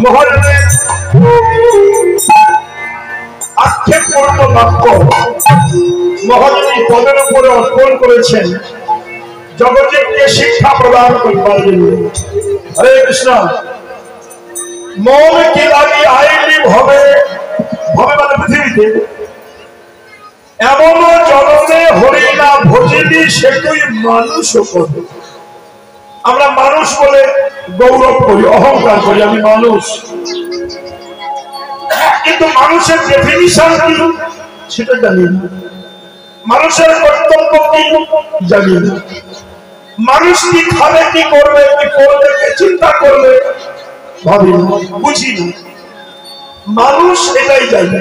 মহাজনের আক্ষেপপূর্ণ বাক্য মহাজনী পদের উপরে অর্পণ করেছেন জগৎকে শিক্ষা প্রদান করবার জন্য। হরে কৃষ্ণ। মন কি লাগি আইনি ভবে ভবে মানে পৃথিবীতে এমন জগতে হরি না ভজিনি সে তুই মানুষ করে। আমরা মানুষ বলে গৌরব করি, অহংকার করি, আমি মানুষ। কিন্তু মানুষের ডেফিনিশন কি সেটা জানি না, মানুষের কর্তব্য কি জানি না, মানুষ কি খাবে, কি করবে, কি করবে, কি চিন্তা করবে ভাবি না, বুঝি না। মানুষ এটাই জানে,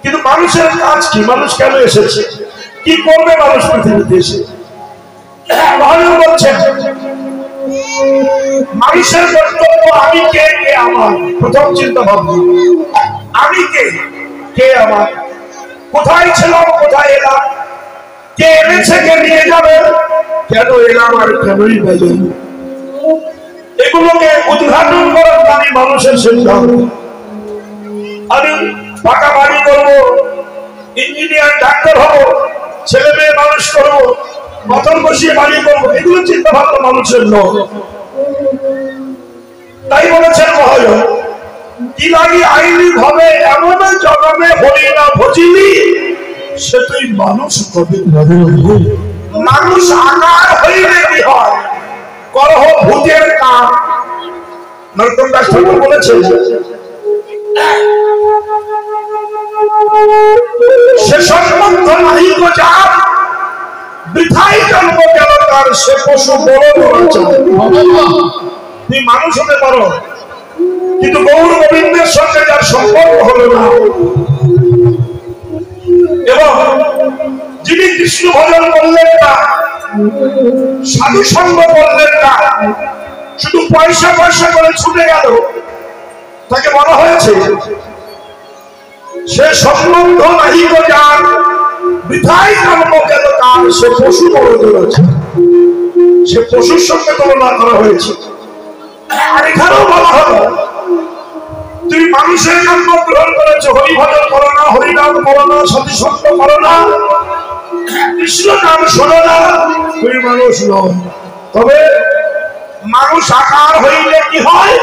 কিন্তু মানুষের কাজ কি, মানুষ কেন এসেছে, কি করবে মানুষ পৃথিবীতে এসে। ভালো বলছেন মানুষের কর্তব্য আমি কে, কে আমার। প্রথম চিন্তা ভাবনা আমি কে, কে আমার, কোথায় ছিলাম, কোথায় এলাম, কে এনেছে, কে নিয়ে যাবে, কেন এলাম আর কেনই বাজে। এগুলোকে উদ্ঘাটন করার আমি মানুষের সিদ্ধান্ত। আমি পাকা বাড়ি করবো, ইঞ্জিনিয়ার ডাক্তার হবো, ছেলে মেয়ে মানুষ করবো, মতন বসিয়ে বাড়ি করবো, এগুলো চিন্তা ভাবনা মানুষের নয়। তাই বলেছেন মহাজন কি লাগি আইনি ভাবে এমন জগমে হরি না ভজিলি সে তুই মানুষ কবি। মানুষ আকার হইলে কি হয়, করহ ভূতের কাম। নরোত্তম দাস ঠাকুর বলেছেন সে সম্বন্ধ নাহি গো যার বৃথাই জন্ম গেল তার, সে পশু বড় তুমি মানুষ হতে পারো, কিন্তু গৌর গোবিন্দের সঙ্গে যার সম্পর্ক হলো না, এবং যিনি কৃষ্ণ ভজন করলেন না, সাধু সঙ্গ করলেন না, শুধু পয়সা পয়সা করে ছুটে গেল, তাকে বলা হয়েছে সে সম্বন্ধ নাহি গো যার বৃথাই জন্ম গেল তার, সে পশু বড় আছে। সে পশুর সঙ্গে তুলনা করা হয়েছে। আর এখানেও বলা হলো তুমি মানুষের জন্ম গ্রহণ করেছো, হরিভজন করো না, হরিনাম করো না, সতীসঙ্গ করো না, কৃষ্ণ নাম শোনো না, তুমি মানুষ নও। তবে মানুষ আকার হইলে কি হয়,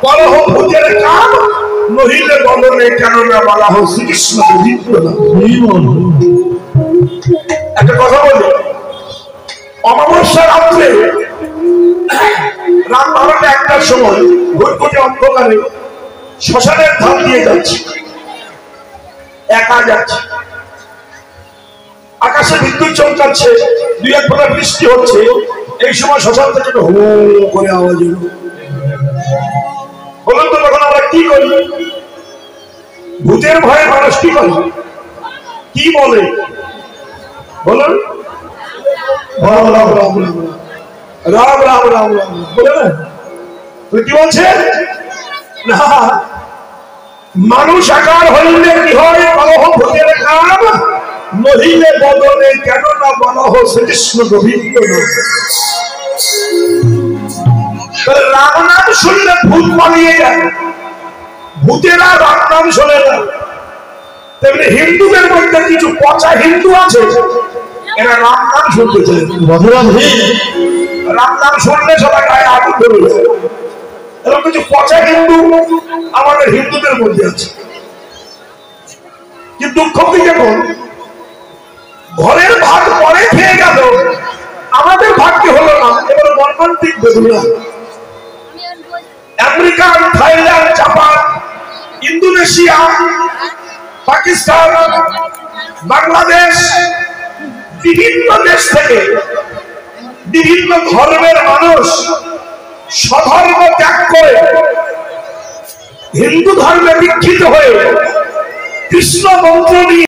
কলহ ভূতের কাম, নহিলে বদনে কেন না বলা হোক শ্রীকৃষ্ণ। একটা কথা বলি, অমাবস্যা রাত্রে রাত 12টা 1টার সময় ঘুরঘুটে অন্ধকারে শ্মশানের ধার দিয়ে যাচ্ছি, একা যাচ্ছি, আকাশে বিদ্যুৎ চমকাচ্ছে, 2-1 ফোঁটা বৃষ্টি হচ্ছে। এই সময় শ্মশান থেকে হো করে আওয়াজ এলো। বলুন তো তখন আমরা কি করি? ভূতের ভয়ে মানুষ কি করে, কি বলে বলুন? রাম রাম রাম রাম রাম রাম রাম বলে না, কি বলছে না, মানুষ আকার হইলে কি হয়, কলহ ভূতের কাম, নহিলে বদনে কেন না বলা হোক শ্রীকৃষ্ণ গোবিন্দ। রাম নাম শুনলে ভূত পালিয়ে যায়, ভূতেরা রাম নাম শোনে না। তেমনি হিন্দুদের মধ্যে কিছু পচা হিন্দু আছে, এরা রাম নাম শুনতে চায়, রাম নাম শুনলে সবাই গায়ে আগুন ধরে যায়। এরকম কিছু পচা হিন্দু আমাদের হিন্দুদের মধ্যে আছে। কিন্তু দুঃখ কি, দেখুন ঘরের ভাত পরে খেয়ে গেল, আমাদের ভাগ্যে হলো না। এবার মর্মান্তিক বেদনা। America, Thailand, Japan, Indonesia, Pakistan, Bangladesh, বিভিন্ন দেশ থেকে বিভিন্ন ধর্মের মানুষ স্বধর্ম ত্যাগ করে হিন্দু ধর্মে দীক্ষিত হয়ে কৃষ্ণ মন্ত্র নিয়ে